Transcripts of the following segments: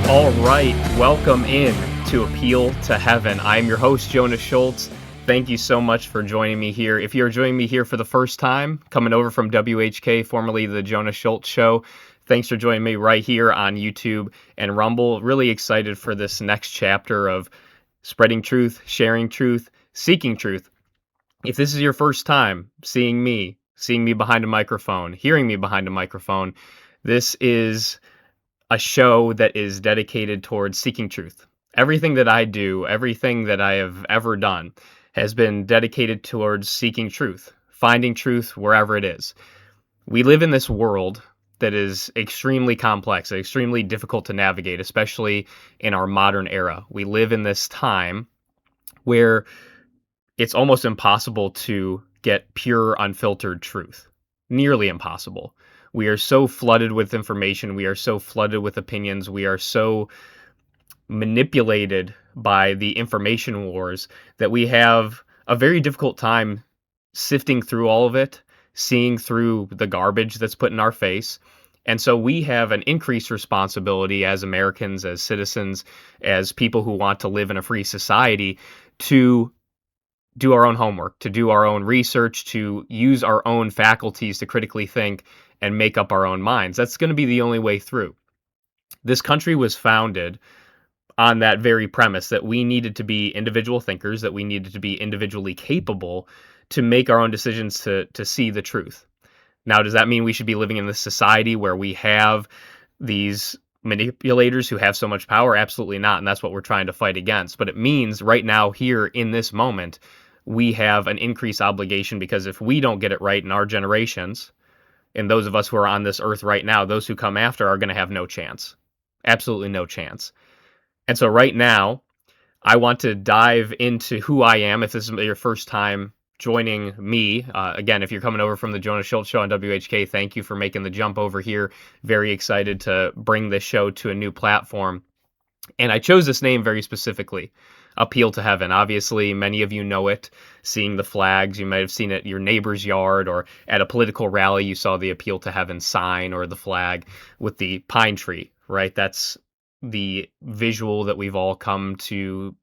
All right, welcome in to Appeal to Heaven. I am your host, Jonas Schultz. Thank you so much for joining me here. If you're joining me here for the first time, coming over from WHK, formerly the Jonas Schultz Show, thanks for joining me right here on YouTube and Rumble. Really excited for this next chapter of spreading truth, sharing truth, seeking truth. If this is your first time seeing me behind a microphone, hearing me behind a microphone, this is a show that is dedicated towards seeking truth. Everything that I do, everything that I have ever done has been dedicated towards seeking truth, finding truth wherever it is. We live in this world that is extremely complex, extremely difficult to navigate, especially in our modern era. We live in this time where it's almost impossible to get pure, unfiltered truth. Nearly impossible. We are so flooded with information. We are so flooded with opinions. We are so manipulated by the information wars that we have a very difficult time sifting through all of it, seeing through the garbage that's put in our face. And so we have an increased responsibility as Americans, as citizens, as people who want to live in a free society to do our own homework, to do our own research, to use our own faculties to critically think and make up our own minds. That's going to be the only way through. This country was founded on that very premise that we needed to be individual thinkers, that we needed to be individually capable to make our own decisions to see the truth. Now, does that mean we should be living in this society where we have these manipulators who have so much power? Absolutely not. And that's what we're trying to fight against. But it means right now, here in this moment, we have an increased obligation, because if we don't get it right in our generations, and those of us who are on this earth right now, those who come after are going to have no chance. Absolutely no chance. And so right now, I want to dive into who I am. If this is your first time joining me, again, if you're coming over from the Jonas Schultz Show on WHK, thank you for making the jump over here. Very excited to bring this show to a new platform. And I chose this name very specifically, Appeal to Heaven. Obviously, many of you know it, seeing the flags. You might have seen it at your neighbor's yard, or at a political rally, you saw the Appeal to Heaven sign or the flag with the pine tree, right? That's the visual that we've all come to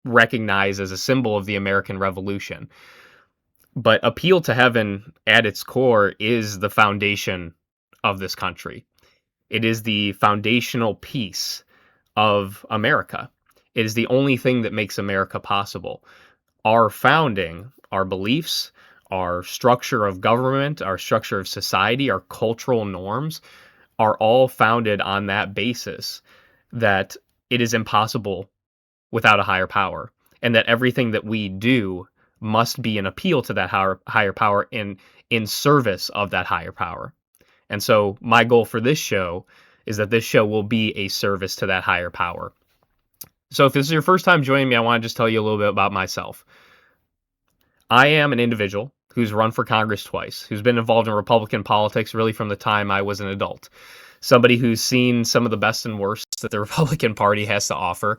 recognize as a symbol of the American Revolution. But Appeal to Heaven, at its core, is the foundation of this country. It is the foundational piece of America. It is the only thing that makes America possible. Our founding, our beliefs, our structure of government, our structure of society, our cultural norms are all founded on that basis, that it is impossible without a higher power, and that everything that we do must be an appeal to that higher power in service of that higher power. And so my goal for this show is that this show will be a service to that higher power. So if this is your first time joining me, I want to just tell you a little bit about myself. I am an individual who's run for Congress twice, who's been involved in Republican politics really from the time I was an adult. Somebody who's seen some of the best and worst that the Republican Party has to offer,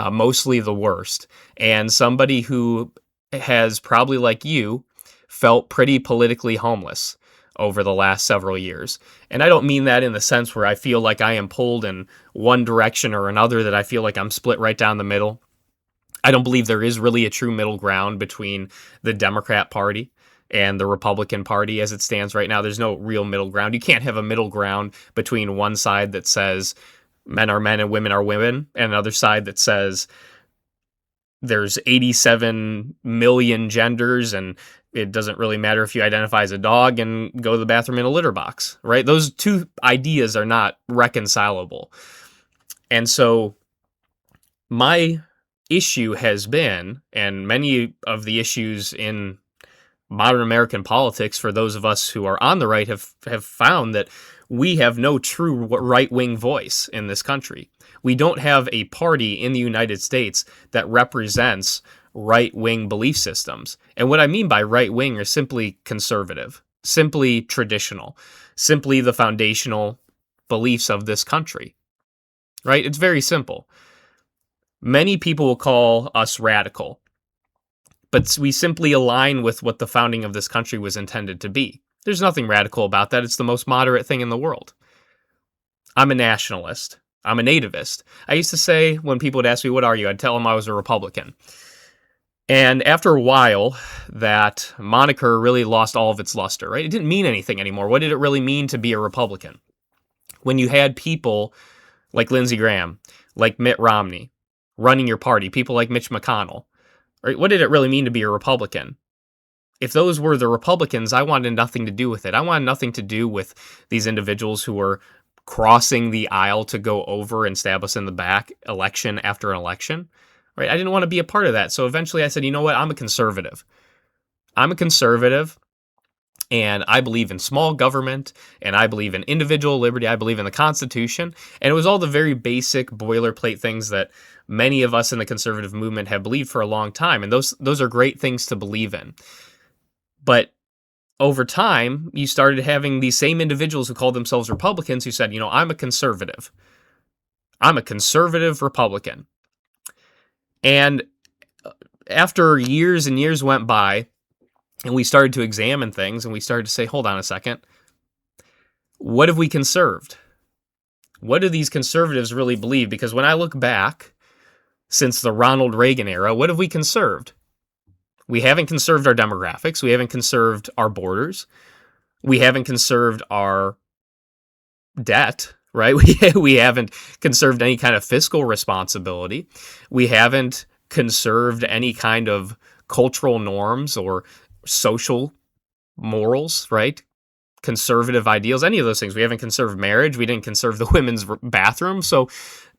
mostly the worst, and somebody who has, probably like you, felt pretty politically homeless over the last several years. And I don't mean that in the sense where I feel like I am pulled in one direction or another, that I feel like I'm split right down the middle. I don't believe there is really a true middle ground between the Democrat Party and the Republican Party as it stands right now. There's no real middle ground. You can't have a middle ground between one side that says men are men and women are women, and another side that says there's 87 million genders and it doesn't really matter if you identify as a dog and go to the bathroom in a litter box, right? Those two ideas are not reconcilable. And so my issue has been, and many of the issues in modern American politics, for those of us who are on the right, have found that we have no true right-wing voice in this country. We don't have a party in the United States that represents right-wing belief systems. And what I mean by right-wing are simply conservative, simply traditional, simply the foundational beliefs of this country, right? It's very simple. Many people will call us radical, but we simply align with what the founding of this country was intended to be. There's nothing radical about that. It's the most moderate thing in the world. I'm a nationalist. I'm a nativist. I used to say when people would ask me, what are you? I'd tell them I was a Republican. And after a while, that moniker really lost all of its luster, right? It didn't mean anything anymore. What did it really mean to be a Republican? When you had people like Lindsey Graham, like Mitt Romney, running your party, people like Mitch McConnell, right? What did it really mean to be a Republican? If those were the Republicans, I wanted nothing to do with it. I wanted nothing to do with these individuals who were crossing the aisle to go over and stab us in the back election after an election. Right? I didn't want to be a part of that. So eventually I said, you know what? I'm a conservative. I'm a conservative, and I believe in small government, and I believe in individual liberty. I believe in the Constitution. And it was all the very basic boilerplate things that many of us in the conservative movement have believed for a long time. And those are great things to believe in. But over time, you started having these same individuals who called themselves Republicans who said, I'm a conservative. I'm a conservative Republican. And after years and years went by, and we started to examine things, and we started to say, hold on a second, what have we conserved? What do these conservatives really believe? Because when I look back, since the Ronald Reagan era, what have we conserved? We haven't conserved our demographics. We haven't conserved our borders. We haven't conserved our debt, right? We haven't conserved any kind of fiscal responsibility. We haven't conserved any kind of cultural norms or social morals, right? Conservative ideals, any of those things. We haven't conserved marriage. We didn't conserve the women's bathroom. So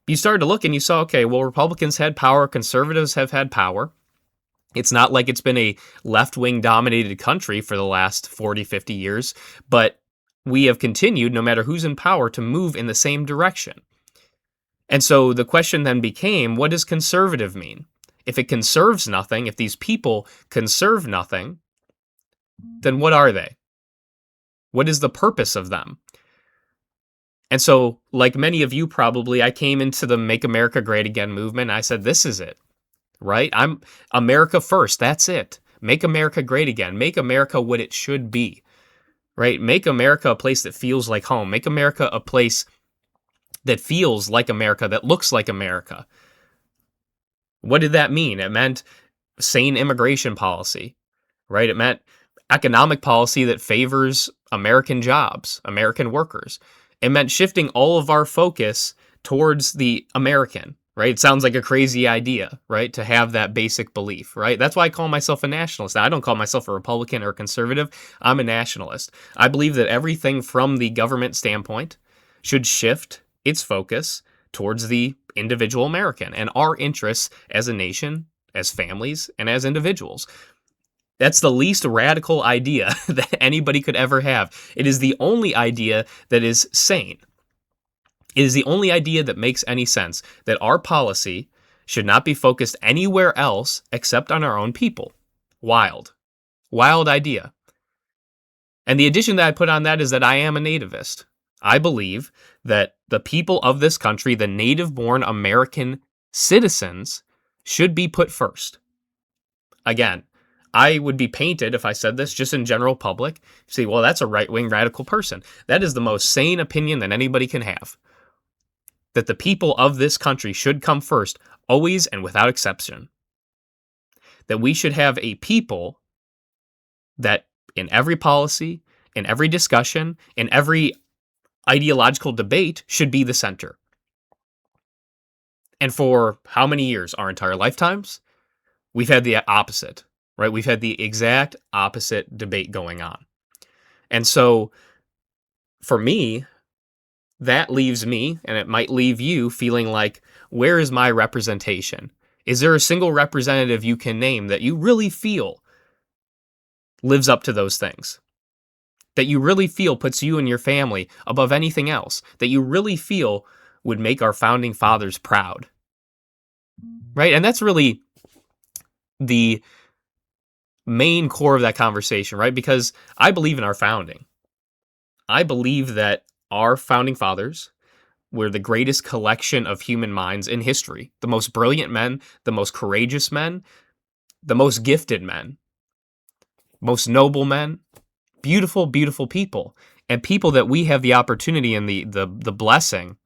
you started to look and you saw, okay, well, Republicans had power. Conservatives have had power. It's not like it's been a left-wing dominated country for the last 40, 50 years, but we have continued, no matter who's in power, to move in the same direction. And so the question then became, what does conservative mean? If it conserves nothing, if these people conserve nothing, then what are they? What is the purpose of them? And so, like many of you probably, I came into the Make America Great Again movement. And I said, this is it, right? I'm America first. That's it. Make America great again. Make America what it should be, right? Make America a place that feels like home. Make America a place that feels like America, that looks like America. What did that mean? It meant sane immigration policy, right? It meant economic policy that favors American jobs, American workers. It meant shifting all of our focus towards the American, right? It sounds like a crazy idea, right? To have that basic belief, right? That's why I call myself a nationalist. Now, I don't call myself a Republican or a conservative. I'm a nationalist. I believe that everything from the government standpoint should shift its focus towards the individual American and our interests as a nation, as families, and as individuals. That's the least radical idea that anybody could ever have. It is the only idea that is sane. It is the only idea that makes any sense, that our policy should not be focused anywhere else except on our own people. Wild. Wild idea. And the addition that I put on that is that I am a nativist. I believe that the people of this country, the native-born American citizens, should be put first. Again, I would be painted, if I said this, just in general public, say, well, that's a right-wing radical person. That is the most sane opinion that anybody can have. That the people of this country should come first, always and without exception. That we should have a people that in every policy, in every discussion, in every ideological debate should be the center. And for how many years? Our entire lifetimes? We've had the opposite. Right? We've had the exact opposite debate going on. And so for me, that leaves me, and it might leave you, feeling like, where is my representation? Is there a single representative you can name that you really feel lives up to those things? That you really feel puts you and your family above anything else? That you really feel would make our founding fathers proud? Right? And that's really the main core of that conversation, right? Because I believe in our founding. I believe that our founding fathers were the greatest collection of human minds in history. The most brilliant men, the most courageous men, the most gifted men, most noble men, beautiful, beautiful people, and people that we have the opportunity and the blessing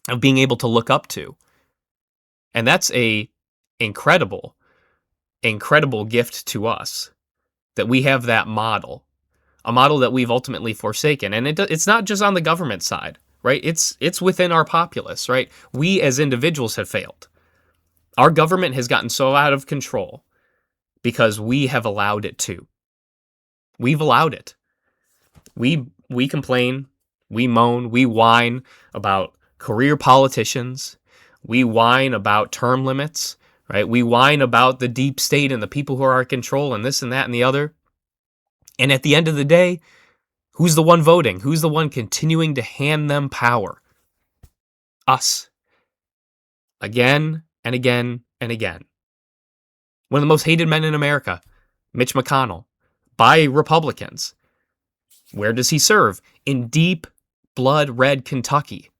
of being able to look up to. And that's a incredible, incredible gift to us that we have that model, a model that we've ultimately forsaken. And it's not just on the government side, right? It's within our populace, right? We as individuals have failed. Our government has gotten so out of control because we have allowed it to. We've allowed it. We complain, we moan, we whine about career politicians. We whine about term limits, right? We whine about the deep state and the people who are in control and this and that and the other. And at the end of the day, who's the one voting? Who's the one continuing to hand them power? Us. Again and again and again. One of the most hated men in America, Mitch McConnell, by Republicans. Where does he serve? In deep blood red Kentucky,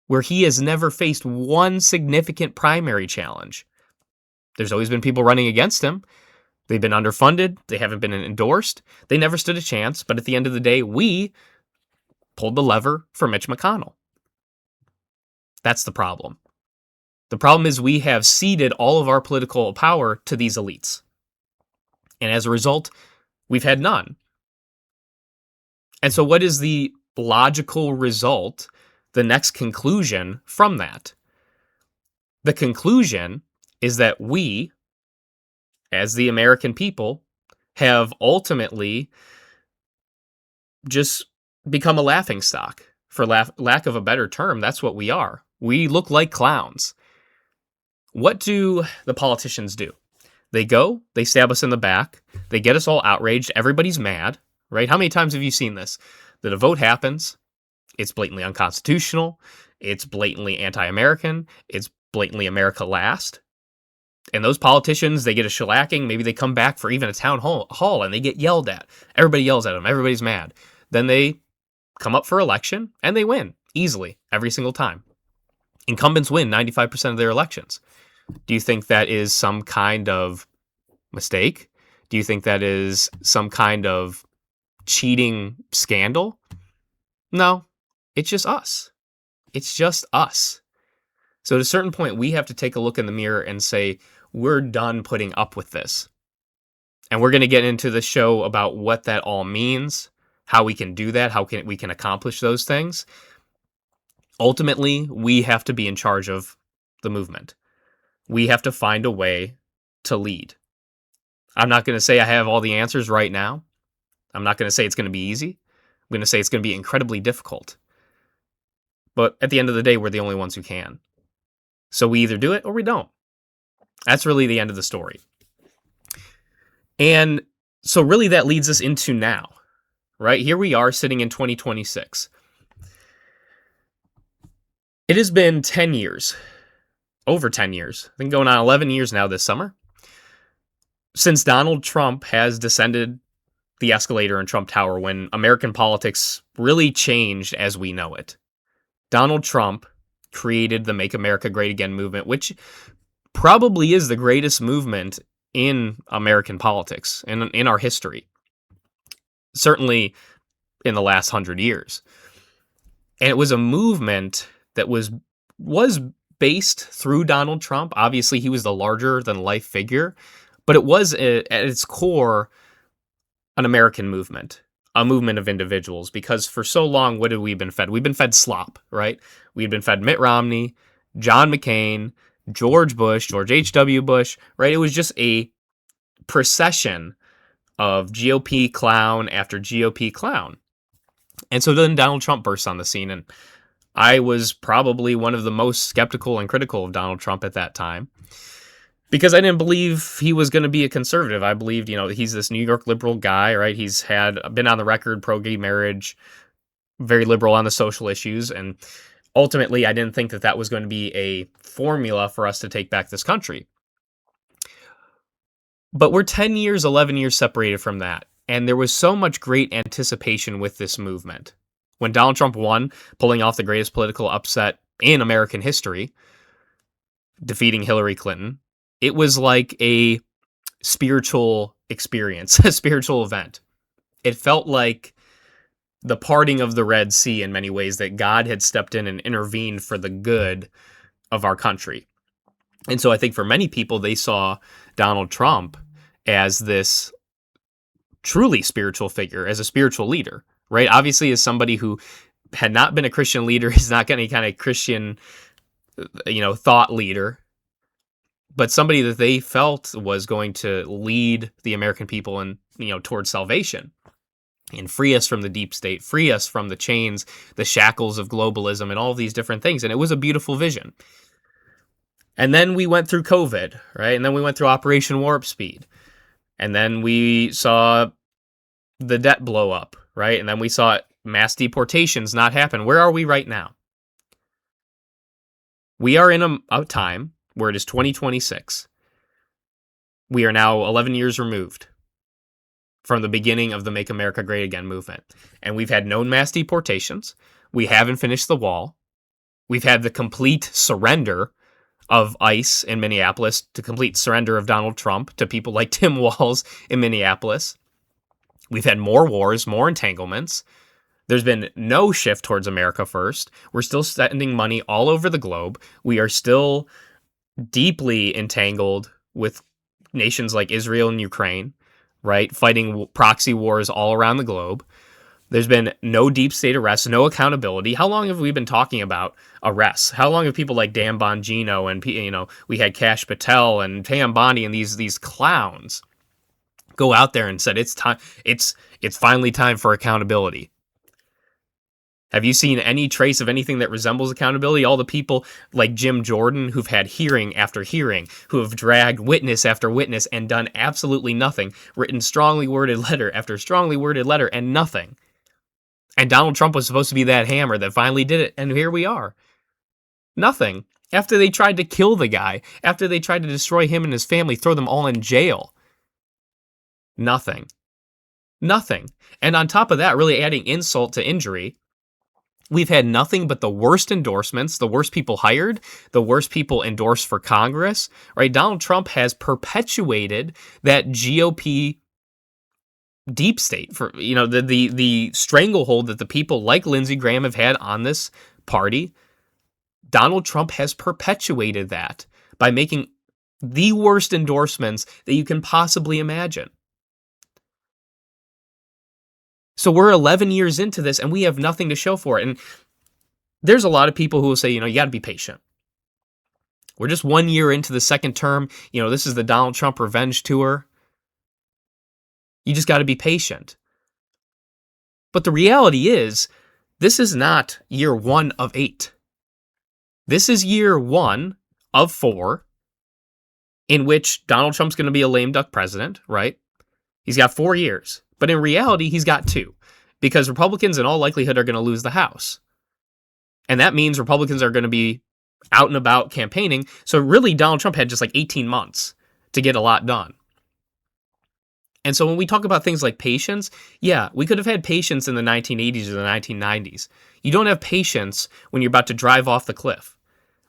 where he has never faced one significant primary challenge. There's always been people running against him. They've been underfunded. They haven't been endorsed. They never stood a chance. But at the end of the day, we pulled the lever for Mitch McConnell. That's the problem. The problem is we have ceded all of our political power to these elites. And as a result, we've had none. And so what is the logical result, the next conclusion from that? The conclusion is that we, as the American people, have ultimately just become a laughingstock. For lack of a better term, that's what we are. We look like clowns. What do the politicians do? They go, they stab us in the back, they get us all outraged, everybody's mad, right? How many times have you seen this? That a vote happens, it's blatantly unconstitutional, it's blatantly anti-American, it's blatantly America last. And those politicians, they get a shellacking, maybe they come back for even a town hall and they get yelled at. Everybody yells at them, everybody's mad. Then they come up for election and they win easily every single time. Incumbents win 95% of their elections. Do you think that is some kind of mistake? Do you think that is some kind of cheating scandal? No, it's just us. It's just us. So at a certain point, we have to take a look in the mirror and say, we're done putting up with this. And we're going to get into the show about what that all means, how we can do that, how we can accomplish those things. Ultimately, we have to be in charge of the movement. We have to find a way to lead. I'm not going to say I have all the answers right now. I'm not going to say it's going to be easy. I'm going to say it's going to be incredibly difficult. But at the end of the day, we're the only ones who can. So we either do it or we don't. That's really the end of the story. And so really that leads us into now, right? Here we are sitting in 2026. It has been 10 years, over 10 years, I think going on 11 years now this summer, since Donald Trump has descended the escalator in Trump Tower when American politics really changed as we know it. Donald Trump created the Make America Great Again movement, which probably is the greatest movement in American politics and in our history, certainly in the last 100 years. And it was a movement that was based through Donald Trump. Obviously, he was the larger-than-life figure, but it was, at its core, an American movement, a movement of individuals, because for so long, what had we been fed? We've been fed slop, right? We'd been fed Mitt Romney, John McCain, George Bush, George H.W. Bush, right? It was just a procession of GOP clown after GOP clown. And so then Donald Trump bursts on the scene, and I was probably one of the most skeptical and critical of Donald Trump at that time because I didn't believe he was going to be a conservative. I believed, he's this New York liberal guy, right? He's been on the record pro-gay marriage, very liberal on the social issues, and ultimately I didn't think that was going to be a formula for us to take back this country. But we're 10 years, 11 years separated from that, and there was so much great anticipation with this movement. When Donald Trump won, pulling off the greatest political upset in American history, defeating Hillary Clinton, it was like a spiritual experience, a spiritual event. It felt like the parting of the Red Sea in many ways, that God had stepped in and intervened for the good of our country. And so I think for many people, they saw Donald Trump as this truly spiritual figure, as a spiritual leader, right? Obviously, as somebody who had not been a Christian leader, is not any kind of Christian, thought leader, but somebody that they felt was going to lead the American people and, towards salvation and free us from the deep state, free us from the chains, the shackles of globalism and all of these different things. And it was a beautiful vision. And then we went through COVID, right? And then we went through Operation Warp Speed. And then we saw the debt blow up, right? And then we saw mass deportations not happen. Where are we right now? We are in a time where it is 2026. We are now 11 years removed from the beginning of the Make America Great Again movement. And we've had no mass deportations. We haven't finished the wall. We've had the complete surrender of ICE in Minneapolis, the complete surrender of Donald Trump to people like Tim Walz in Minneapolis. We've had more wars, more entanglements. There's been no shift towards America first. We're still sending money all over the globe. We are still deeply entangled with nations like Israel and Ukraine, right? Fighting proxy wars all around the globe. There's been no deep state arrests, no accountability. How long have we been talking about arrests? How long have people like Dan Bongino and, we had Kash Patel and Pam Bondi and these clowns go out there and said, it's time, it's finally time for accountability? Have you seen any trace of anything that resembles accountability? All the people like Jim Jordan who've had hearing after hearing, who have dragged witness after witness and done absolutely nothing, written strongly worded letter after strongly worded letter and nothing. And Donald Trump was supposed to be that hammer that finally did it, and here we are. Nothing. After they tried to kill the guy, after they tried to destroy him and his family, throw them all in jail. Nothing. Nothing. And on top of that, really adding insult to injury, we've had nothing but the worst endorsements, the worst people hired, the worst people endorsed for Congress, right? Donald Trump has perpetuated that GOP deep state, for the stranglehold that the people like Lindsey Graham have had on this party. Donald Trump has perpetuated that by making the worst endorsements that you can possibly imagine. So we're 11 years into this and we have nothing to show for it. And there's a lot of people who will say, you got to be patient. We're just 1 year into the second term. This is the Donald Trump revenge tour. You just got to be patient. But the reality is, this is not year 1 of 8. This is year 1 of 4 in which Donald Trump's going to be a lame duck president, right? He's got 4 years. But in reality, he's got 2, because Republicans in all likelihood are going to lose the House. And that means Republicans are going to be out and about campaigning. So really, Donald Trump had just like 18 months to get a lot done. And so when we talk about things like patience, yeah, we could have had patience in the 1980s or the 1990s. You don't have patience when you're about to drive off the cliff,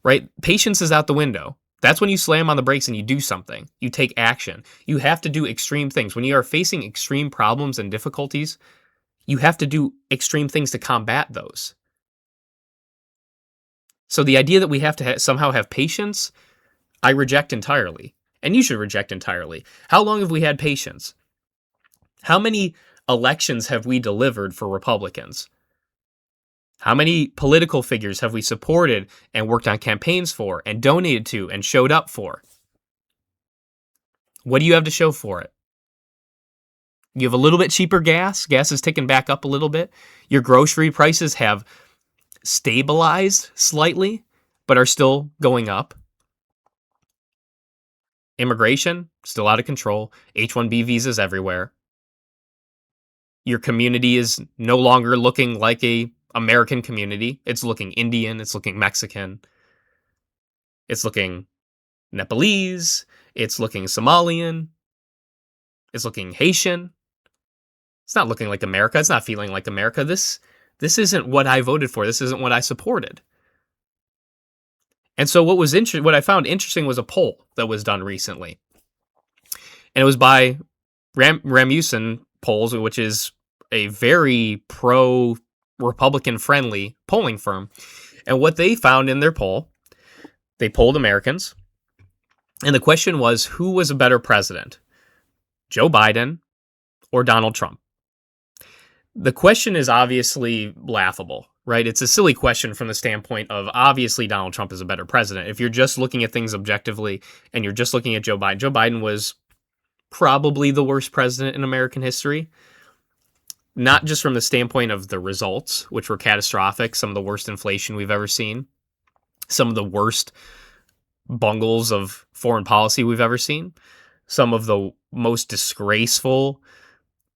right? Patience is out the window. That's when you slam on the brakes and you do something. You take action. You have to do extreme things. When you are facing extreme problems and difficulties, you have to do extreme things to combat those. So the idea that we have to somehow have patience, I reject entirely. And you should reject entirely. How long have we had patience? How many elections have we delivered for Republicans? How many political figures have we supported and worked on campaigns for and donated to and showed up for? What do you have to show for it? You have a little bit cheaper gas. Gas is ticking back up a little bit. Your grocery prices have stabilized slightly, but are still going up. Immigration, still out of control. H-1B visas everywhere. Your community is no longer looking like a American community. It's looking Indian. It's looking Mexican. It's looking Nepalese. It's looking Somalian. It's looking Haitian. It's not looking like America. It's not feeling like America. This isn't what I voted for. This isn't what I supported. And so what I found interesting was a poll that was done recently. And it was by Rasmussen polls, which is a very pro-Republican friendly polling firm. And what they found in their poll, they polled Americans, and the question was, who was a better president, Joe Biden or Donald Trump? The question is obviously laughable, right? It's a silly question from the standpoint of obviously Donald Trump is a better president. If you're just looking at things objectively and you're just looking at Joe Biden was probably the worst president in American history, not just from the standpoint of the results, which were catastrophic, some of the worst inflation we've ever seen, some of the worst bungles of foreign policy we've ever seen, some of the most disgraceful,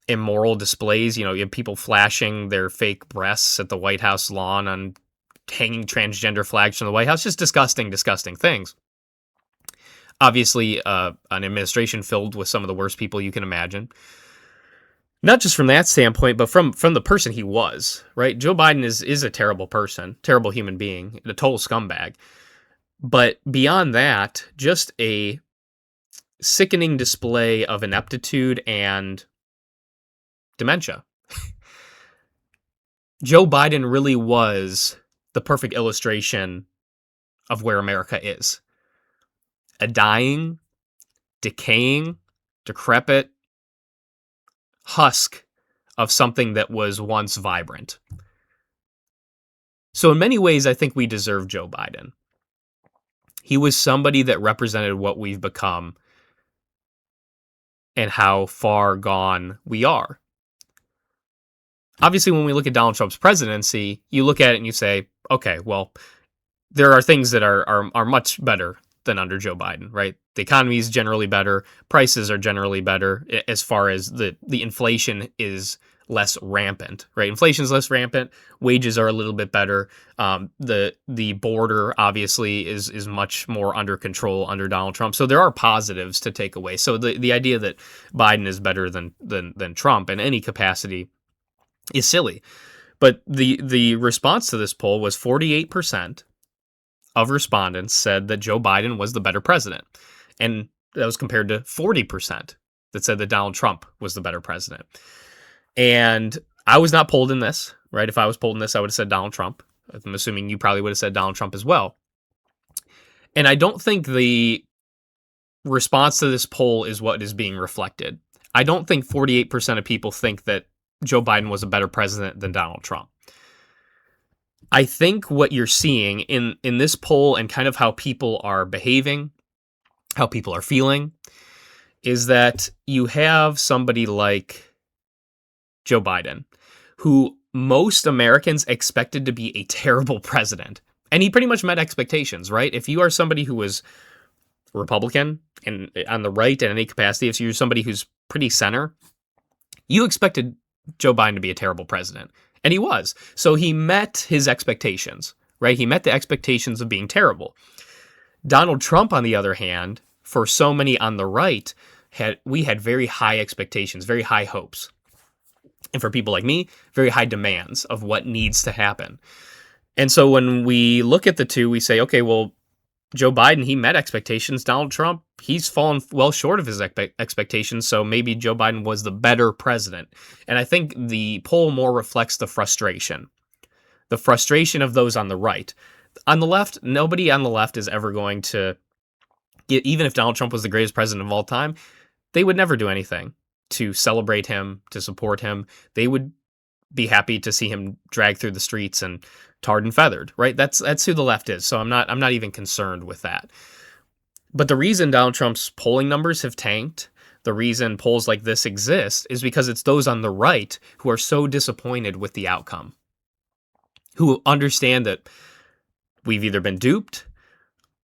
immoral displays. You have people flashing their fake breasts at the White House lawn on hanging transgender flags from the White House. Just disgusting, disgusting things. Obviously, an administration filled with some of the worst people you can imagine. Not just from that standpoint, but from the person he was, right? Joe Biden is a terrible person, terrible human being, a total scumbag. But beyond that, just a sickening display of ineptitude and dementia. Joe Biden really was the perfect illustration of where America is. A dying, decaying, decrepit husk of something that was once vibrant. So in many ways, I think we deserve Joe Biden. He was somebody that represented what we've become and how far gone we are. Obviously, when we look at Donald Trump's presidency, you look at it and you say, okay, well, there are things that are much better than under Joe Biden, right? The economy is generally better. Prices are generally better as far as the inflation is less rampant, right? Inflation is less rampant. Wages are a little bit better. The border obviously is much more under control under Donald Trump. So there are positives to take away. So the idea that Biden is better than Trump in any capacity is silly. But the response to this poll was 48% of respondents said that Joe Biden was the better president. And that was compared to 40% that said that Donald Trump was the better president. And I was not polled in this, right? If I was polled in this, I would have said Donald Trump. I'm assuming you probably would have said Donald Trump as well. And I don't think the response to this poll is what is being reflected. I don't think 48% of people think that Joe Biden was a better president than Donald Trump. I think what you're seeing in this poll and kind of how people are behaving, how people are feeling, is that you have somebody like Joe Biden, who most Americans expected to be a terrible president. And he pretty much met expectations, right? If you are somebody who was Republican and on the right in any capacity, if you're somebody who's pretty center, you expected Joe Biden to be a terrible president. And he was. So he met his expectations, right? He met the expectations of being terrible. Donald Trump, on the other hand, for so many on the right, we had very high expectations, very high hopes. And for people like me, very high demands of what needs to happen. And so when we look at the two, we say, okay, well, Joe Biden, he met expectations. Donald Trump, he's fallen well short of his expectations. So maybe Joe Biden was the better president. And I think the poll more reflects the frustration of those on the right. On the left, nobody on the left is ever going to get, even if Donald Trump was the greatest president of all time, they would never do anything to celebrate him, to support him. They would be happy to see him dragged through the streets and tarred and feathered, right? That's who the left is. So I'm not even concerned with that. But the reason Donald Trump's polling numbers have tanked, the reason polls like this exist, is because it's those on the right who are so disappointed with the outcome, who understand that we've either been duped,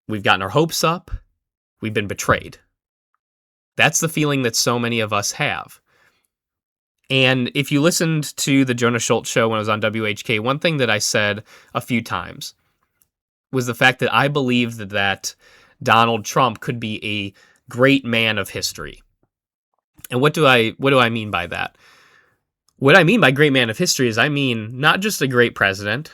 we've gotten our hopes up, we've been betrayed. That's the feeling that so many of us have. And if you listened to the Jonah Schultz show when I was on WHK, one thing that I said a few times was the fact that I believed that Donald Trump could be a great man of history. And what do I mean by that? What I mean by great man of history is I mean not just a great president,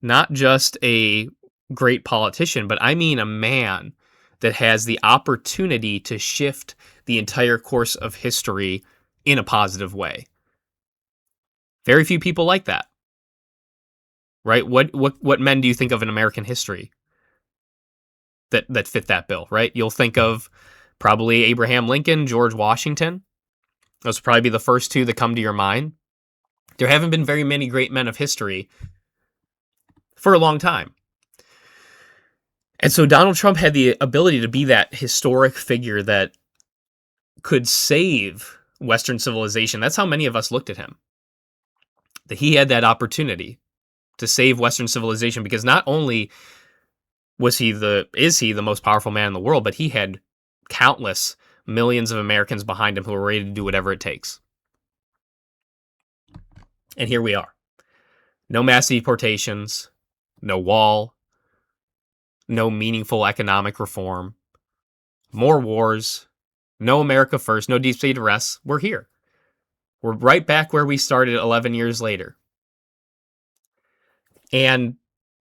not just a great politician, but I mean a man that has the opportunity to shift the entire course of history in a positive way. Very few people like that, right? What men do you think of in American history that fit that bill, right? You'll think of probably Abraham Lincoln, George Washington. Those would probably be the first two that come to your mind. There haven't been very many great men of history for a long time. And so Donald Trump had the ability to be that historic figure that could save Western civilization. That's how many of us looked at him. That he had that opportunity to save Western civilization, because not only is he the most powerful man in the world, but he had countless millions of Americans behind him who were ready to do whatever it takes. And here we are. No mass deportations, no wall, no meaningful economic reform, more wars, no America first, no deep state arrests. We're here. We're right back where we started 11 years later. And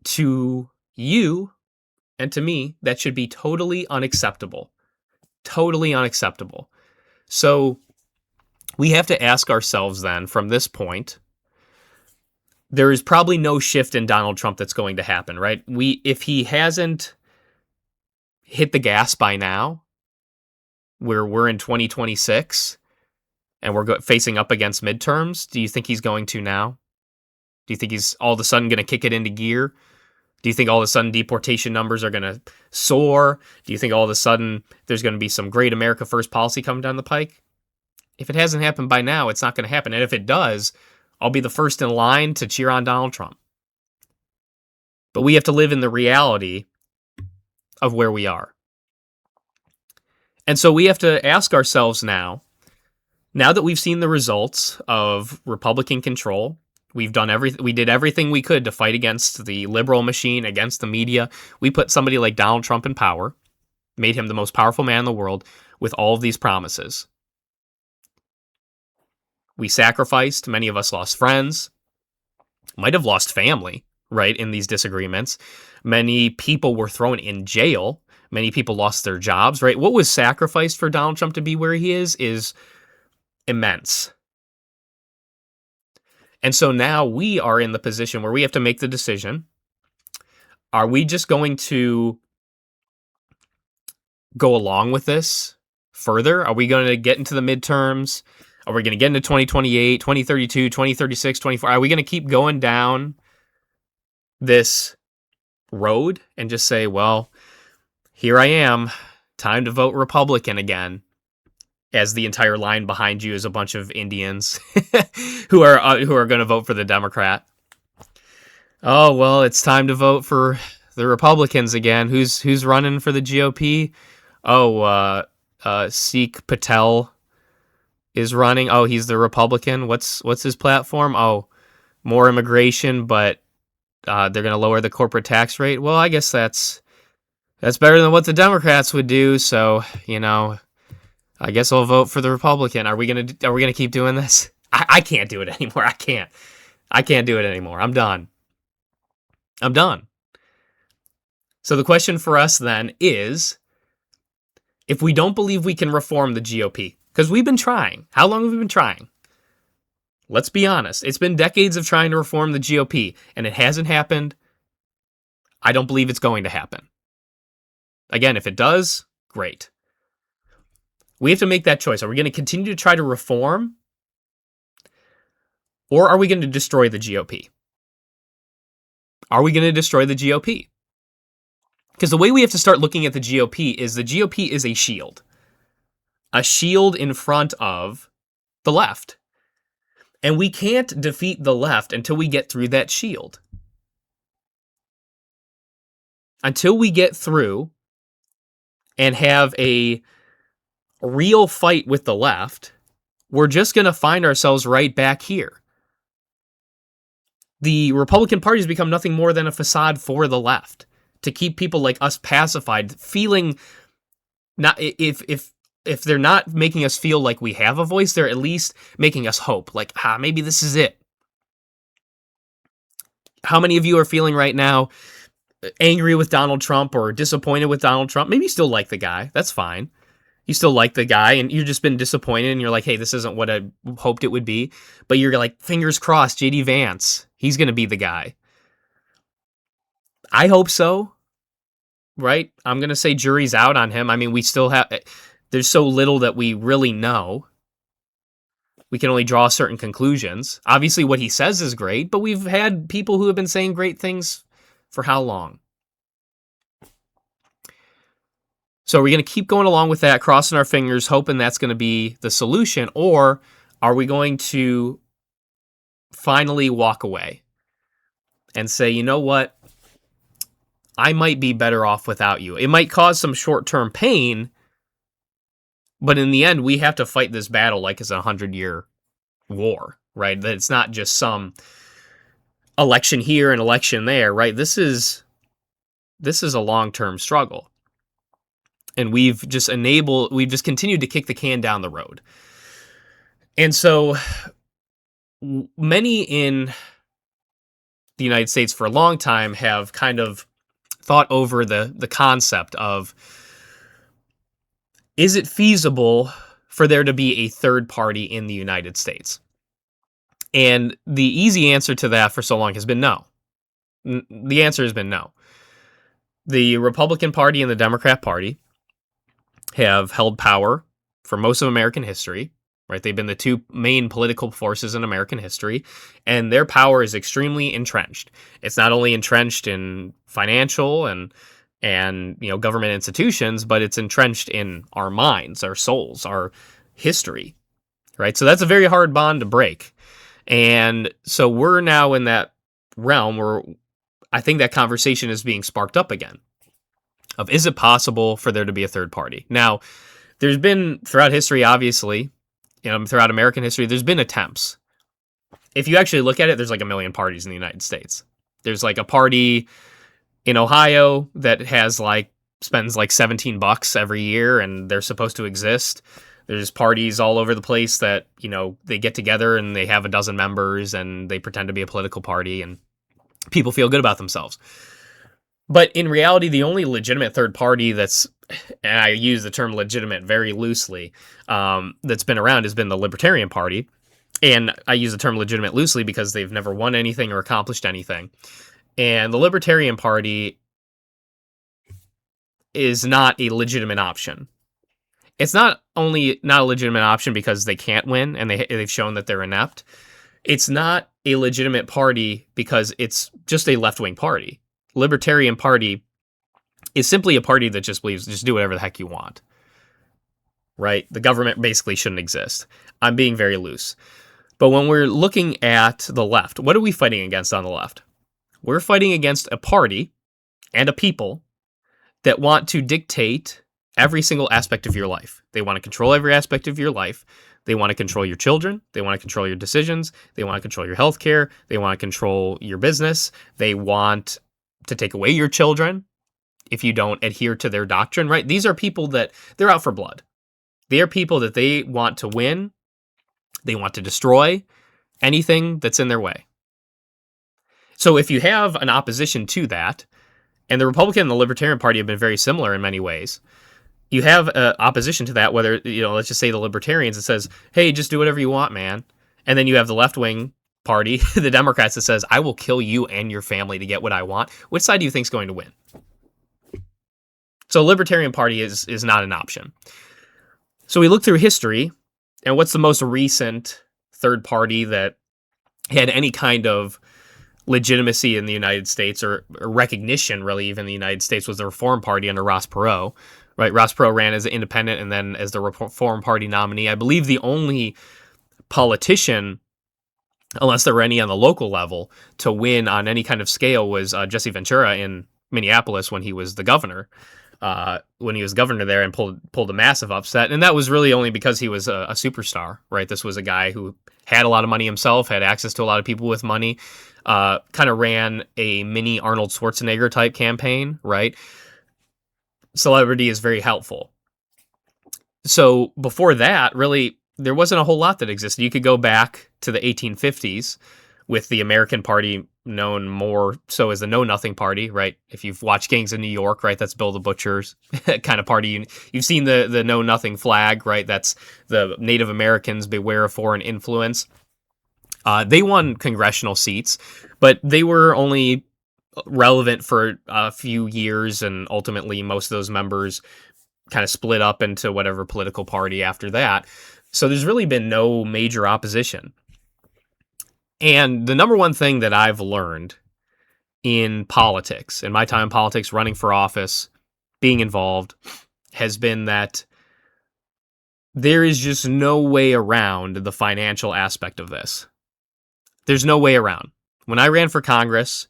to you and to me, that should be totally unacceptable. Totally unacceptable. So we have to ask ourselves then, from this point, there is probably no shift in Donald Trump that's going to happen, right? If he hasn't hit the gas by now, where we're in 2026 and we're facing up against midterms, do you think he's going to now? Do you think he's all of a sudden going to kick it into gear? Do you think all of a sudden deportation numbers are going to soar? Do you think all of a sudden there's going to be some great America First policy coming down the pike? If it hasn't happened by now, it's not going to happen. And if it does, I'll be the first in line to cheer on Donald Trump. But we have to live in the reality of where we are. And so we have to ask ourselves now that we've seen the results of Republican control, we did everything we could to fight against the liberal machine, against the media. We put somebody like Donald Trump in power, made him the most powerful man in the world with all of these promises. We sacrificed. Many of us lost friends, might have lost family, right, in these disagreements. Many people were thrown in jail. Many people lost their jobs, right? What was sacrificed for Donald Trump to be where he is immense. And so now we are in the position where we have to make the decision. Are we just going to go along with this further? Are we going to get into the midterms? Are we going to get into 2028, 2032, 2036, 24? Are we going to keep going down this road and just say, well, here I am, time to vote Republican again, as the entire line behind you is a bunch of Indians who are going to vote for the Democrat? Oh, well, it's time to vote for the Republicans again. Who's running for the GOP? Oh, Sikh Patel is running. Oh, he's the Republican. What's his platform? Oh, more immigration, but they're going to lower the corporate tax rate. Well, I guess that's better than what the Democrats would do. So, I guess I'll vote for the Republican. Are we gonna keep doing this? I can't do it anymore. I can't do it anymore. I'm done. So the question for us then is, if we don't believe we can reform the GOP, because we've been trying. How long have we been trying? Let's be honest. It's been decades of trying to reform the GOP, and it hasn't happened. I don't believe it's going to happen. Again, if it does, great. We have to make that choice. Are we going to continue to try to reform? Or are we going to destroy the GOP? Are we going to destroy the GOP? Because the way we have to start looking at the GOP is a shield. A shield in front of the left. And we can't defeat the left until we get through that shield. Until we get through and have a real fight with the left, we're just going to find ourselves right back here. The Republican Party has become nothing more than a facade for the left to keep people like us pacified, feeling not if they're not making us feel like we have a voice, they're at least making us hope, like, maybe this is it. How many of you are feeling right now angry with Donald Trump or disappointed with Donald Trump? Maybe you still like the guy. That's fine. You still like the guy, and you've just been disappointed, and you're like, hey, this isn't what I hoped it would be. But you're like, fingers crossed, JD Vance, he's going to be the guy. I hope so, right? I'm going to say jury's out on him. I mean, we still have, there's so little that we really know. We can only draw certain conclusions. Obviously, what he says is great, but we've had people who have been saying great things for how long? So are we going to keep going along with that, crossing our fingers, hoping that's going to be the solution? Or are we going to finally walk away and say, you know what? I might be better off without you. It might cause some short-term pain, but in the end, we have to fight this battle like it's a 100-year war, right? That it's not just some election here and election there, right? This is a long-term struggle. And we've just continued to kick the can down the road. And so many in the United States for a long time have kind of thought over the concept of, is it feasible for there to be a third party in the United States? And the easy answer to that for so long has been no. The answer has been no. The Republican Party and the Democrat Party have held power for most of American history, right? They've been the two main political forces in American history, and their power is extremely entrenched. It's not only entrenched in financial and government institutions, but it's entrenched in our minds, our souls, our history, right? So that's a very hard bond to break. And so we're now in that realm where I think that conversation is being sparked up again of, is it possible for there to be a third party? Now, there's been throughout history, obviously, throughout American history, there's been attempts. If you actually look at it, there's like a million parties in the United States. There's like a party in Ohio that spends like $17 every year, and they're supposed to exist. There's parties all over the place that, they get together and they have a dozen members and they pretend to be a political party and people feel good about themselves. But in reality, the only legitimate third party and I use the term legitimate very loosely, that's been around has been the Libertarian Party. And I use the term legitimate loosely because they've never won anything or accomplished anything. And the Libertarian Party is not a legitimate option. It's not only not a legitimate option because they can't win and they've shown that they're inept. It's not a legitimate party because it's just a left-wing party. Libertarian Party is simply a party that just believes just do whatever the heck you want, right? The government basically shouldn't exist. I'm being very loose. But when we're looking at the left, what are we fighting against on the left? We're fighting against a party and a people that want to dictate every single aspect of your life. They want to control every aspect of your life. They want to control your children. They want to control your decisions. They want to control your healthcare. They want to control your business. They want to take away your children if you don't adhere to their doctrine, right? These are people that they're out for blood. They are people that they want to win. They want to destroy anything that's in their way. So if you have an opposition to that, and the Republican and the Libertarian Party have been very similar in many ways, you have opposition to that, whether, let's just say the Libertarians that says, hey, just do whatever you want, man. And then you have the left-wing party, the Democrats, that says, I will kill you and your family to get what I want. Which side do you think is going to win? So Libertarian Party is not an option. So we look through history, and what's the most recent third party that had any kind of legitimacy in the United States or recognition, really, even in the United States, was the Reform Party under Ross Perot. Right, Ross Perot ran as an independent and then as the Reform Party nominee. I believe the only politician, unless there were any on the local level, to win on any kind of scale was Jesse Ventura in Minneapolis when he was the governor. When he was governor there and pulled a massive upset. And that was really only because he was a superstar, right? This was a guy who had a lot of money himself, had access to a lot of people with money, kind of ran a mini Arnold Schwarzenegger type campaign, right? Celebrity is very helpful. So before that, really, there wasn't a whole lot that existed. You could go back to the 1850s with the American Party known more so as the Know Nothing Party, right? If you've watched Gangs of New York, right, that's Bill the Butcher's kind of party. You've seen the Know Nothing flag, right? That's the Native Americans beware of foreign influence. They won congressional seats, but they were only relevant for a few years, and ultimately most of those members kind of split up into whatever political party after that. So there's really been no major opposition. And the number one thing that I've learned in politics, in my time in politics, running for office, being involved, has been that there is just no way around the financial aspect of this. There's no way around. When I ran for Congress,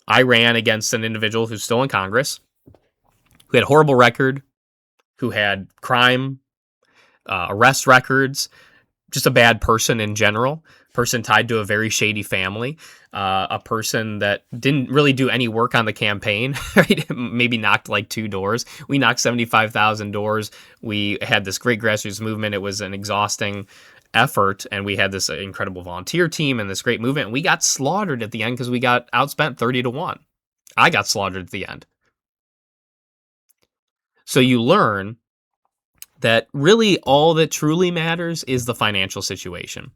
I ran against an individual who's still in Congress, who had a horrible record, who had crime, arrest records, just a bad person in general, person tied to a very shady family, a person that didn't really do any work on the campaign, right? Maybe knocked like 2 doors. We knocked 75,000 doors. We had this great grassroots movement. It was an exhausting effort, and we had this incredible volunteer team and this great movement. And we got slaughtered at the end because we got outspent 30-1. I got slaughtered at the end. So you learn that really all that truly matters is the financial situation,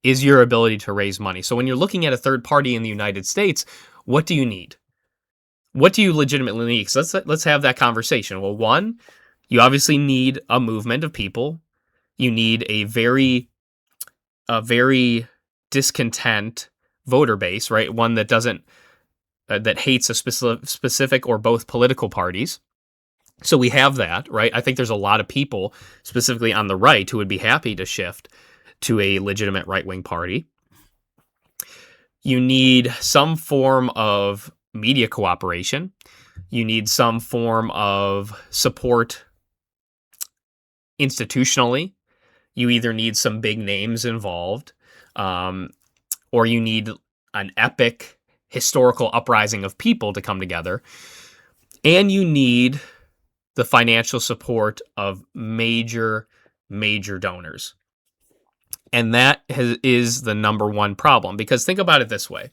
is your ability to raise money. So when you're looking at a third party in the United States, what do you need? What do you legitimately need? So let's have that conversation. Well, one, you obviously need a movement of people. You need a very discontent voter base, right? One that doesn't that hates a specific or both political parties. So we have that, right? I think there's a lot of people, specifically on the right, who would be happy to shift to a legitimate right-wing party. You need some form of media cooperation. You need some form of support institutionally. You either need some big names involved, or you need an epic historical uprising of people to come together. And you need the financial support of major donors. And that is the number one problem. Because think about it this way.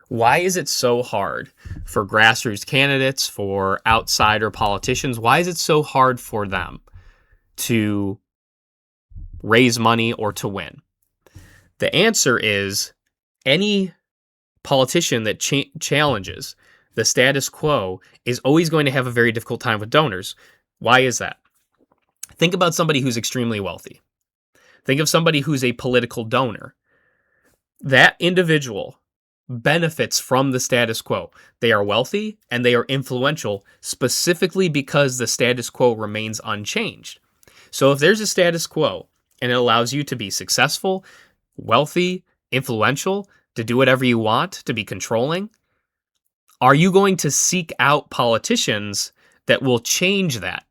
Why is it so hard for grassroots candidates, for outsider politicians? Why is it so hard for them to raise money or to win? The answer is any politician that challenges the status quo is always going to have a very difficult time with donors. Why is that? Think about somebody who's extremely wealthy. Think of somebody who's a political donor. That individual benefits from the status quo. They are wealthy and they are influential specifically because the status quo remains unchanged. So if there's a status quo and it allows you to be successful, wealthy, influential, to do whatever you want, to be controlling, are you going to seek out politicians that will change that?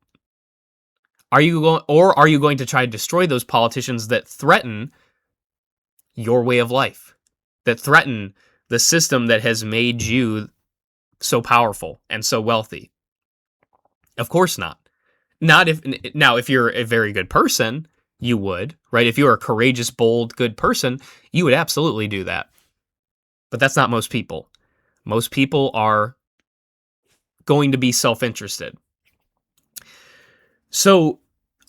Are you going to try to destroy those politicians that threaten your way of life, that threaten the system that has made you so powerful and so wealthy? Of course not. If you're a very good person, you would, right? If you're a courageous, bold, good person, you would absolutely do that. But that's not most people. Most people are going to be self-interested. So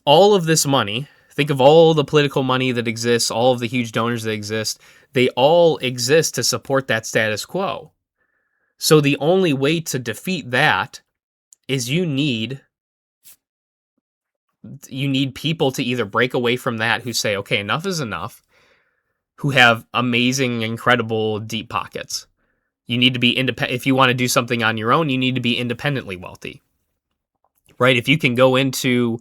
all of this money, think of all the political money that exists, all of the huge donors that exist, they all exist to support that status quo. So the only way to defeat that is you need people to either break away from that, who say, okay, enough is enough, who have amazing, incredible, deep pockets. You need to be independent. If you want to do something on your own, you need to be independently wealthy, right? If you can go into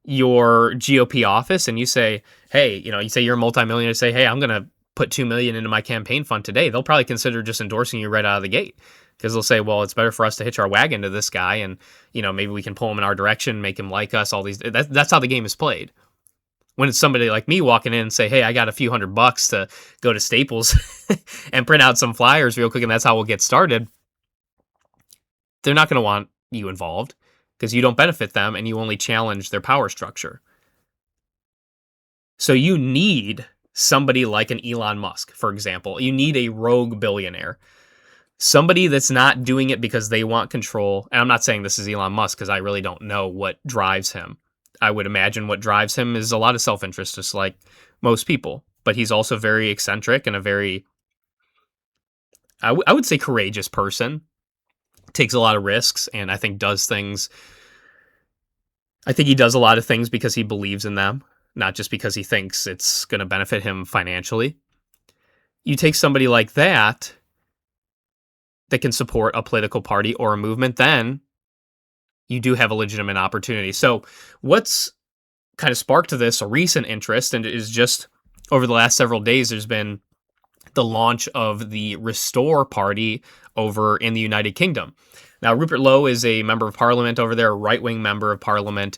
your GOP office and you say, hey, you say you're a multimillionaire, say, hey, I'm going to put $2 million into my campaign fund today. They'll probably consider just endorsing you right out of the gate, because they'll say, well, it's better for us to hitch our wagon to this guy, and maybe we can pull him in our direction, make him like us. That's how the game is played. When it's somebody like me walking in and say, hey, I got a few $100 to go to Staples and print out some flyers real quick, and that's how we'll get started, they're not going to want you involved because you don't benefit them and you only challenge their power structure. So you need somebody like an Elon Musk, for example. You need a rogue billionaire. Somebody that's not doing it because they want control. And I'm not saying this is Elon Musk because I really don't know what drives him. I would imagine what drives him is a lot of self-interest, just like most people. But he's also very eccentric and a very, I would say, courageous person. Takes a lot of risks and I think does things. I think he does a lot of things because he believes in them, not just because he thinks it's going to benefit him financially. You take somebody like that can support a political party or a movement, then you do have a legitimate opportunity. So what's kind of sparked this a recent interest, and is just over the last several days, there's been the launch of the Restore Party over in the United Kingdom. Now, Rupert Lowe is a member of parliament over there, a right-wing member of parliament,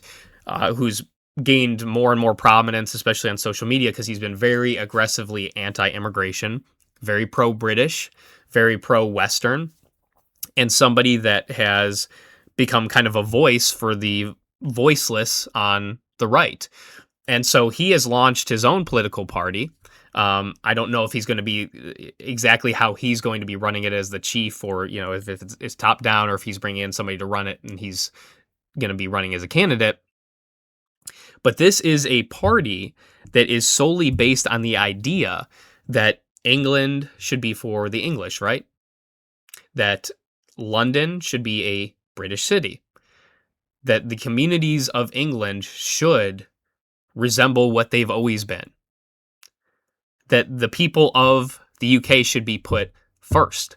who's gained more and more prominence, especially on social media, because he's been very aggressively anti-immigration, very pro-British, very pro-Western, and somebody that has become kind of a voice for the voiceless on the right. And so he has launched his own political party. I don't know if he's going to be exactly how he's going to be running it as the chief, or, you know, if it's top down, or if he's bringing in somebody to run it and he's going to be running as a candidate. But this is a party that is solely based on the idea that England should be for the English, right? That London should be a British city. That the communities of England should resemble what they've always been. That the people of the UK should be put first.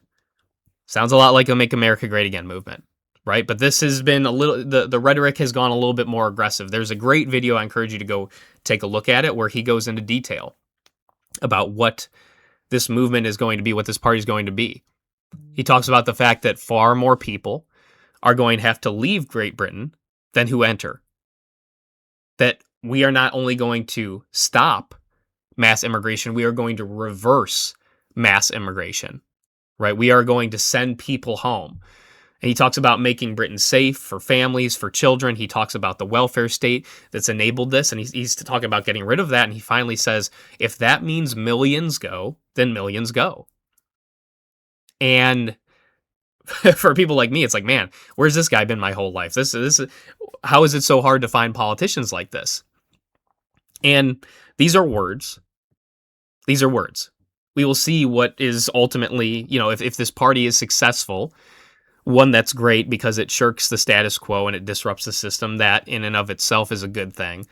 Sounds a lot like a Make America Great Again movement, right? But this has been a little, the rhetoric has gone a little bit more aggressive. There's a great video, I encourage you to go take a look at it, where he goes into detail about what this movement is going to be, what this party is going to be. He talks about the fact that far more people are going to have to leave Great Britain than who enter. That we are not only going to stop mass immigration, we are going to reverse mass immigration, right? We are going to send people home. And he talks about making Britain safe for families, for children. He talks about the welfare state that's enabled this, and he's talking about getting rid of that. And he finally says, if that means millions go, then millions go. And for people like me, it's like, man, where's this guy been my whole life? How is it so hard to find politicians like this? And these are words. These are words. We will see what is ultimately, you know, if this party is successful. One, that's great because it shirks the status quo and it disrupts the system. That in and of itself is a good thing.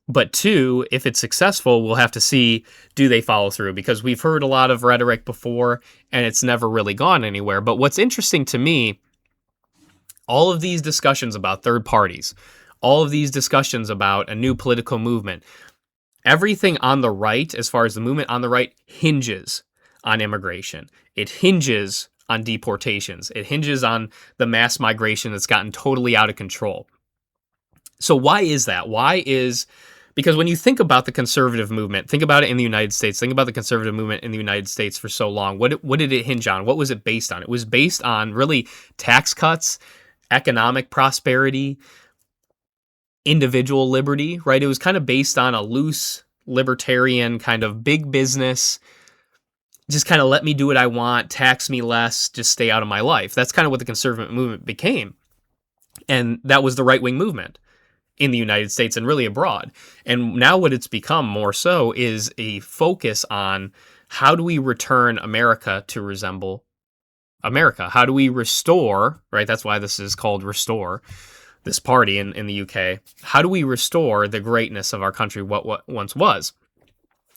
But two, if it's successful, we'll have to see, do they follow through? Because we've heard a lot of rhetoric before and it's never really gone anywhere. But what's interesting to me, all of these discussions about third parties, all of these discussions about a new political movement, everything on the right, as far as the movement on the right, hinges on immigration. It hinges on deportations. It hinges on the mass migration that's gotten totally out of control. So why is that? Because when you think about the conservative movement, think about it in the United States, think about the conservative movement in the United States for so long. What did it hinge on? What was it based on? It was based on really tax cuts, economic prosperity, individual liberty, right? It was kind of based on a loose libertarian kind of big business, just kind of let me do what I want, tax me less, just stay out of my life. That's kind of what the conservative movement became. And that was the right-wing movement in the United States and really abroad. And now what it's become more so is a focus on how do we return America to resemble America? How do we restore, right? That's why this is called Restore, this party in the UK. How do we restore the greatness of our country, what once was?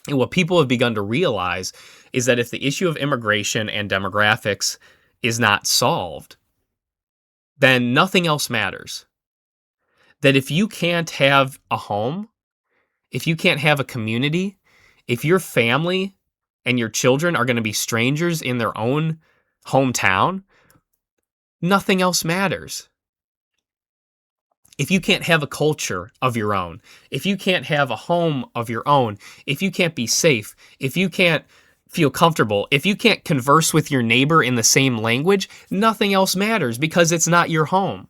And what people have begun to realize is that if the issue of immigration and demographics is not solved, then nothing else matters. That if you can't have a home, if you can't have a community, if your family and your children are going to be strangers in their own hometown, nothing else matters. If you can't have a culture of your own, if you can't have a home of your own, if you can't be safe, if you can't feel comfortable, if you can't converse with your neighbor in the same language, nothing else matters because it's not your home.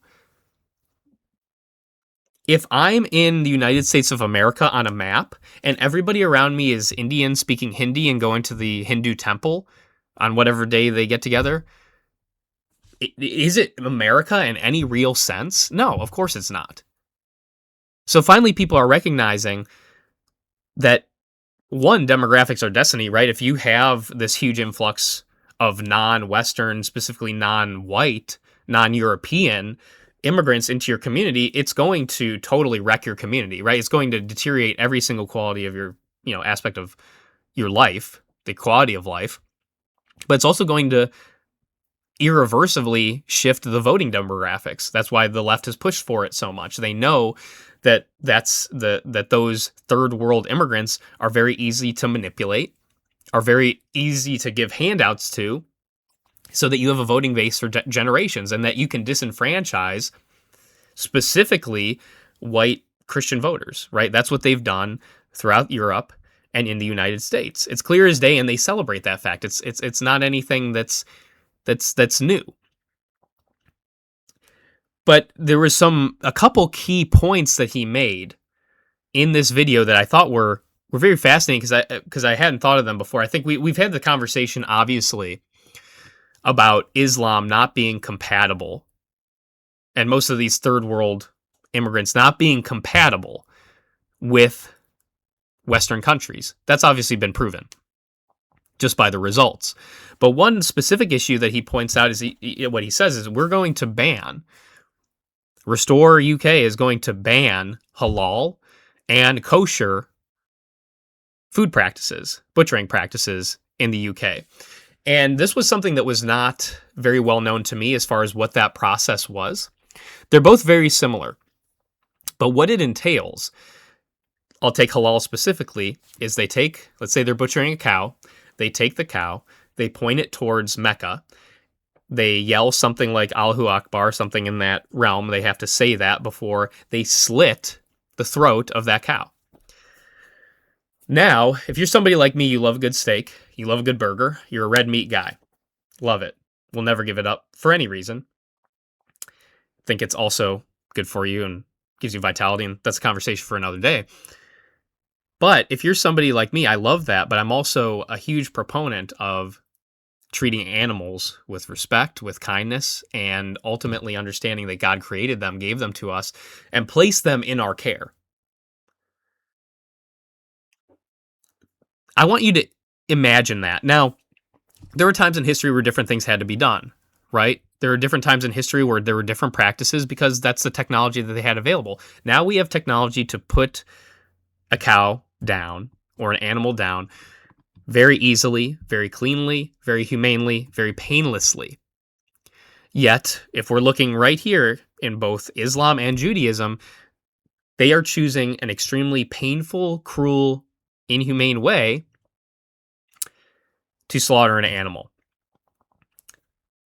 If I'm in the United States of America on a map and everybody around me is Indian speaking Hindi and going to the Hindu temple on whatever day they get together, is it America in any real sense? No, of course it's not. So finally, people are recognizing that, one, demographics are destiny, right? If you have this huge influx of non-Western, specifically non-white, non-European immigrants into your community, it's going to totally wreck your community, right? It's going to deteriorate every single quality of your, aspect of your life, the quality of life. But it's also going to irreversibly shift the voting demographics. That's why the left has pushed for it so much. They know that those third world immigrants are very easy to manipulate, are very easy to give handouts to, so that you have a voting base for generations, and that you can disenfranchise specifically white Christian voters, right? That's what they've done throughout Europe and in the United States. It's clear as day, and they celebrate that fact. It's not anything that's new. But there was a couple key points that he made in this video that I thought were very fascinating, because I hadn't thought of them before. I think we've had the conversation, obviously, about Islam not being compatible, and most of these third world immigrants not being compatible with Western countries. That's obviously been proven just by the results. But one specific issue that he points out is what he says is, Restore UK is going to ban halal and kosher food practices, butchering practices in the UK. And this was something that was not very well known to me as far as what that process was. They're both very similar. But what it entails, I'll take halal specifically, is let's say they're butchering a cow. They take the cow, they point it towards Mecca. They yell something like Allahu Akbar, something in that realm. They have to say that before they slit the throat of that cow. Now, if you're somebody like me, you love a good steak, you love a good burger, you're a red meat guy. Love it. Will never give it up for any reason. Think it's also good for you and gives you vitality, and that's a conversation for another day. But if you're somebody like me, I love that, but I'm also a huge proponent of treating animals with respect, with kindness, and ultimately understanding that God created them, gave them to us, and placed them in our care. I want you to imagine that. Now, there were times in history where different things had to be done, right? There are different times in history where there were different practices because that's the technology that they had available. Now we have technology to put a cow down or an animal down very easily, very cleanly, very humanely, very painlessly. Yet, if we're looking right here in both Islam and Judaism, they are choosing an extremely painful, cruel, inhumane way to slaughter an animal.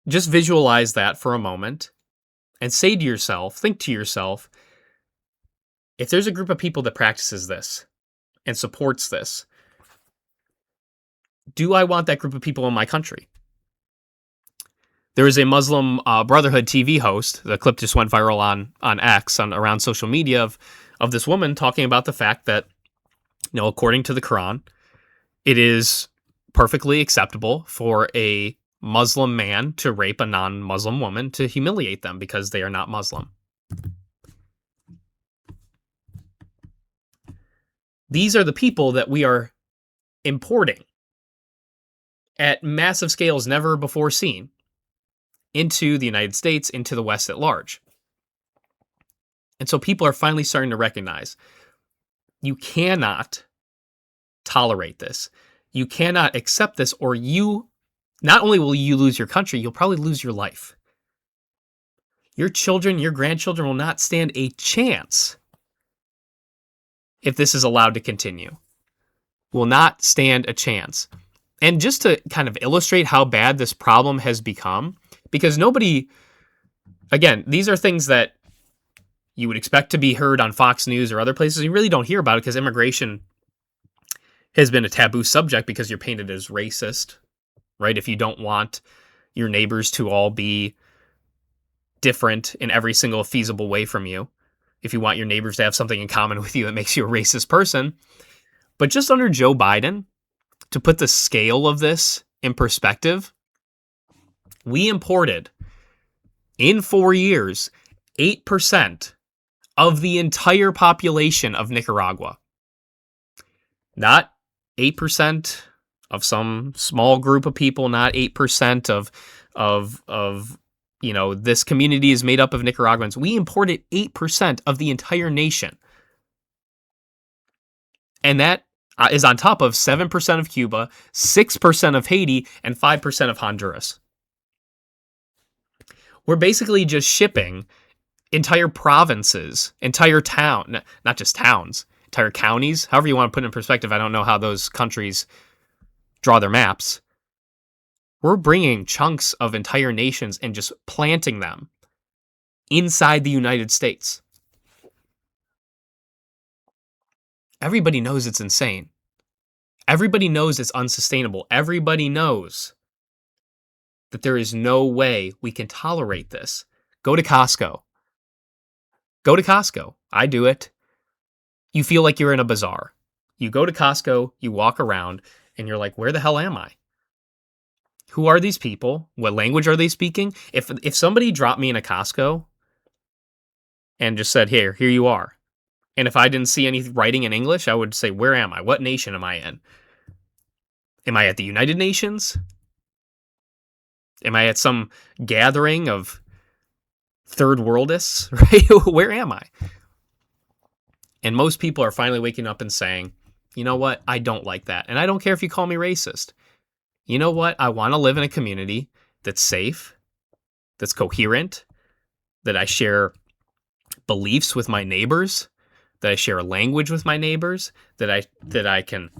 Just visualize that for a moment and think to yourself, if there's a group of people that practices this and supports this, do I want that group of people in my country? There is a Muslim Brotherhood TV host. The clip just went viral on X, around social media, of this woman talking about the fact that, according to the Quran, it is perfectly acceptable for a Muslim man to rape a non-Muslim woman to humiliate them because they are not Muslim. These are the people that we are importing at massive scales never before seen into the United States, into the West at large. And so people are finally starting to recognize you cannot tolerate this. You cannot accept this, or not only will you lose your country, you'll probably lose your life. Your children, your grandchildren will not stand a chance if this is allowed to continue. Will not stand a chance. And just to kind of illustrate how bad this problem has become, because again, these are things that you would expect to be heard on Fox News or other places. You really don't hear about it because immigration has been a taboo subject because you're painted as racist, right? If you don't want your neighbors to all be different in every single feasible way from you, if you want your neighbors to have something in common with you that makes you a racist person. But just under Joe Biden, to put the scale of this in perspective, we imported in 4 years 8% of the entire population of Nicaragua. Not 8% of some small group of people, not 8% of this community is made up of Nicaraguans. We imported 8% of the entire nation. And that is on top of 7% of Cuba, 6% of Haiti, and 5% of Honduras. We're basically just shipping entire provinces, entire town, not just towns, entire counties, however you want to put it in perspective. I don't know how those countries draw their maps. We're bringing chunks of entire nations and just planting them inside the United States. Everybody knows it's insane. Everybody knows it's unsustainable. Everybody knows that there is no way we can tolerate this. Go to Costco. Go to Costco. I do it. You feel like you're in a bazaar. You go to Costco, you walk around, and you're like, where the hell am I? Who are these people? What language are they speaking? If somebody dropped me in a Costco and just said, here you are, and if I didn't see any writing in English, I would say, where am I? What nation am I in? Am I at the United Nations? Am I at some gathering of third worldists? Right? Where am I? And most people are finally waking up and saying, you know what? I don't like that. And I don't care if you call me racist. You know what? I want to live in a community that's safe, that's coherent, that I share beliefs with my neighbors, that I share a language with my neighbors, that I can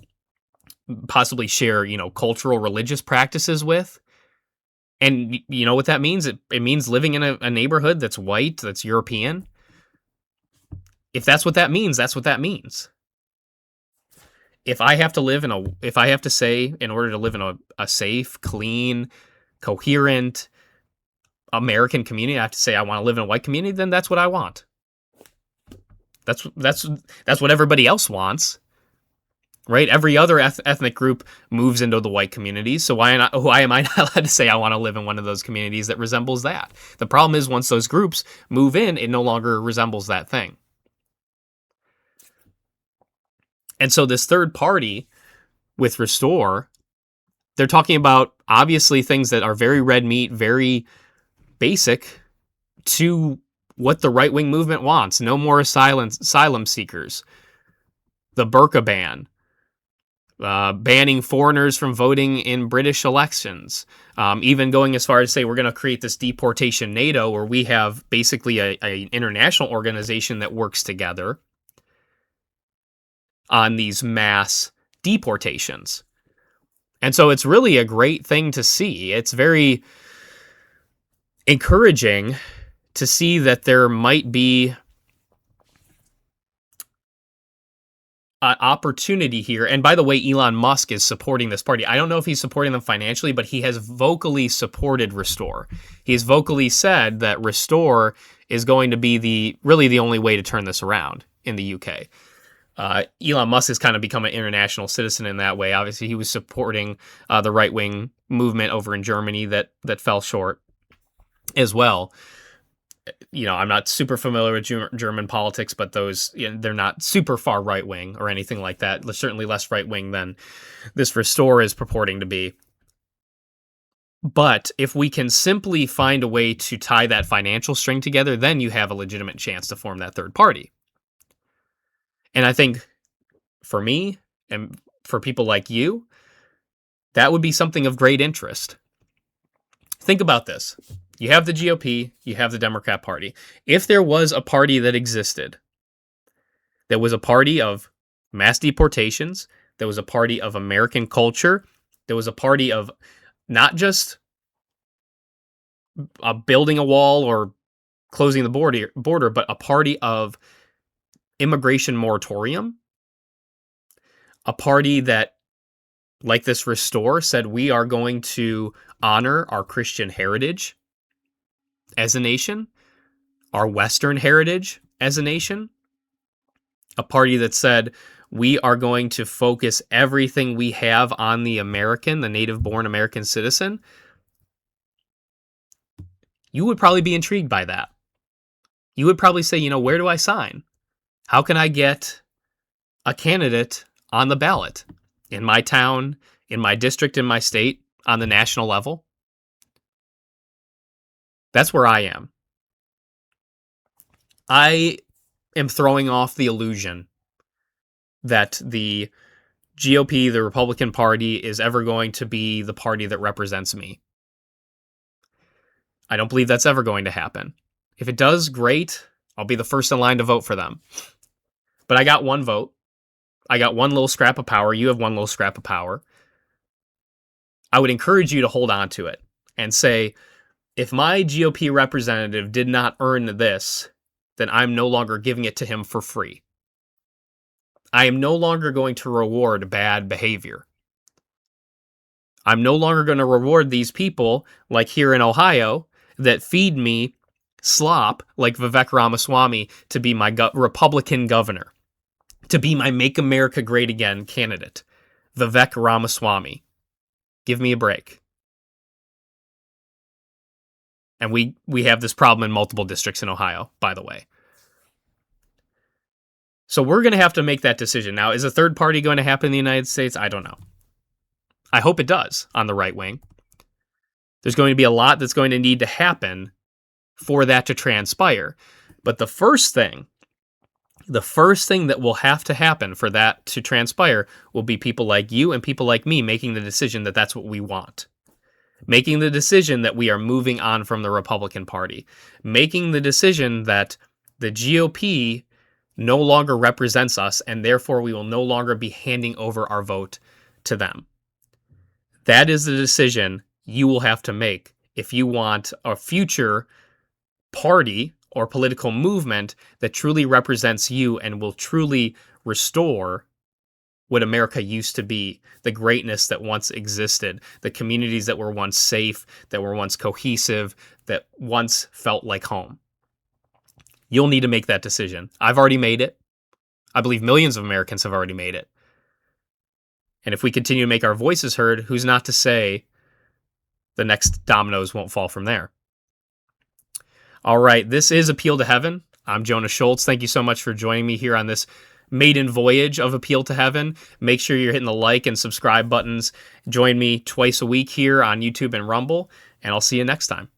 possibly share, cultural, religious practices with. And you know what that means? It means living in a neighborhood that's white, that's European. If that's what that means, that's what that means. If I have to say, in order to live in a safe, clean, coherent American community, I have to say I want to live in a white community, then that's what I want. That's what everybody else wants. Right? Every other ethnic group moves into the white communities. So why am I not allowed to say I want to live in one of those communities that resembles that? The problem is once those groups move in, it no longer resembles that thing. And so this third party with Restore, they're talking about obviously things that are very red meat, very basic to what the right-wing movement wants. No more asylum seekers. The burqa ban. Banning foreigners from voting in British elections, even going as far as say we're going to create this deportation NATO, where we have basically an international organization that works together on these mass deportations. And so it's really a great thing to see. It's very encouraging to see that there might be an opportunity here. And by the way, Elon Musk is supporting this party. I don't know if he's supporting them financially, but he has vocally supported Restore. He has vocally said that Restore is going to be really the only way to turn this around in the UK. Elon Musk has kind of become an international citizen in that way. Obviously, he was supporting the right-wing movement over in Germany that fell short as well. I'm not super familiar with German politics, but those, they're not super far right wing or anything like that. They're certainly less right wing than this Restore is purporting to be. But if we can simply find a way to tie that financial string together, then you have a legitimate chance to form that third party. And I think for me and for people like you, that would be something of great interest. Think about this. You have the GOP, you have the Democrat Party. If there was a party that existed, that was a party of mass deportations, there was a party of American culture, there was a party of not just building a wall or closing the border, but a party of immigration moratorium, a party that, like this Restore, said we are going to honor our Christian heritage as a nation, our Western heritage as a nation, a party that said, we are going to focus everything we have on the American, the native-born American citizen, you would probably be intrigued by that. You would probably say, where do I sign? How can I get a candidate on the ballot in my town, in my district, in my state, on the national level? That's where I am. I am throwing off the illusion that the GOP, the Republican Party, is ever going to be the party that represents me. I don't believe that's ever going to happen. If it does, great. I'll be the first in line to vote for them. But I got one vote. I got one little scrap of power. You have one little scrap of power. I would encourage you to hold on to it and say, if my GOP representative did not earn this, then I'm no longer giving it to him for free. I am no longer going to reward bad behavior. I'm no longer going to reward these people, like here in Ohio, that feed me slop like Vivek Ramaswamy to be my Republican governor, to be my Make America Great Again candidate. Vivek Ramaswamy. Give me a break. And we have this problem in multiple districts in Ohio, by the way. So we're going to have to make that decision. Now, is a third party going to happen in the United States? I don't know. I hope it does on the right wing. There's going to be a lot that's going to need to happen for that to transpire. But the first thing that will have to happen for that to transpire will be people like you and people like me making the decision that that's what we want. Making the decision that we are moving on from the Republican Party. Making the decision that the GOP no longer represents us, and therefore we will no longer be handing over our vote to them. That is the decision you will have to make if you want a future party or political movement that truly represents you and will truly restore what America used to be, the greatness that once existed, the communities that were once safe, that were once cohesive, that once felt like home. You'll need to make that decision. I've already made it. I believe millions of Americans have already made it. And if we continue to make our voices heard, who's not to say the next dominoes won't fall from there? All right, this is Appeal to Heaven. I'm Jonah Schultz. Thank you so much for joining me here on this maiden voyage of Appeal to Heaven. Make sure you're hitting the like and subscribe buttons. Join me twice a week here on YouTube and Rumble, and I'll see you next time.